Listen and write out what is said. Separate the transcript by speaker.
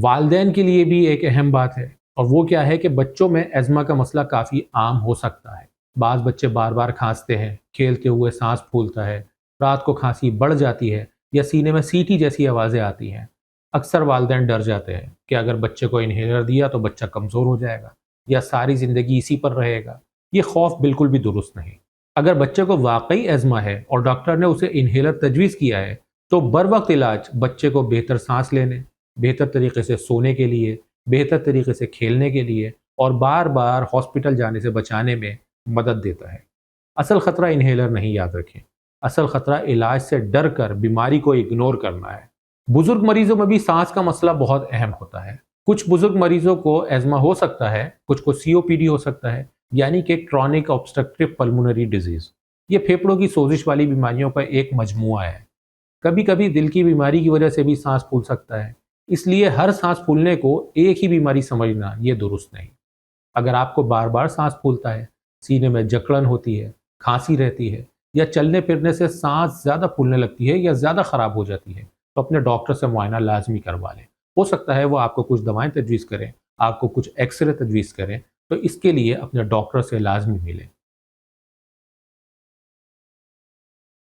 Speaker 1: والدین کے لیے بھی ایک اہم بات ہے، اور وہ کیا ہے کہ بچوں میں ایزما کا مسئلہ کافی عام ہو سکتا ہے۔ بعض بچے بار بار کھانستے ہیں، کھیلتے ہوئے سانس پھولتا ہے، رات کو کھانسی بڑھ جاتی ہے یا سینے میں سیٹی جیسی آوازیں آتی ہیں۔ اکثر والدین ڈر جاتے ہیں کہ اگر بچے کو انہیلر دیا تو بچہ کمزور ہو جائے گا یا ساری زندگی اسی پر رہے گا۔ یہ خوف بالکل بھی درست نہیں۔ اگر بچے کو واقعی ایزما ہے اور ڈاکٹر نے اسے انہیلر تجویز کیا ہے تو بروقت علاج بچے کو بہتر سانس لینے، بہتر طریقے سے سونے کے لیے، بہتر طریقے سے کھیلنے کے لیے اور بار بار ہاسپٹل جانے سے بچانے میں مدد دیتا ہے۔ اصل خطرہ انہیلر نہیں، یاد رکھیں۔ اصل خطرہ علاج سے ڈر کر بیماری کو اگنور کرنا ہے۔ بزرگ مریضوں میں بھی سانس کا مسئلہ بہت اہم ہوتا ہے۔ کچھ بزرگ مریضوں کو ایزما ہو سکتا ہے، کچھ کو سی او پی ڈی ہو سکتا ہے، یعنی کہ کرونک آبسٹرکٹیو پلمونری ڈیزیز۔ یہ پھیپھڑوں کی سوزش والی بیماریوں کا ایک مجموعہ ہے۔ کبھی کبھی دل کی بیماری کی وجہ سے بھی سانس پھول سکتا ہے، اس لیے ہر سانس پھولنے کو ایک ہی بیماری سمجھنا یہ درست نہیں۔ اگر آپ کو بار بار سانس پھولتا ہے، سینے میں جکڑن ہوتی ہے، کھانسی رہتی ہے یا چلنے پھرنے سے سانس زیادہ پھولنے لگتی ہے یا زیادہ خراب ہو جاتی ہے تو اپنے ڈاکٹر سے معائنہ لازمی کروا لیں۔ ہو سکتا ہے وہ آپ کو کچھ دوائیں تجویز کریں، آپ کو کچھ ایکس رے تجویز کریں، تو اس کے لیے اپنے ڈاکٹر سے لازمی ملیں۔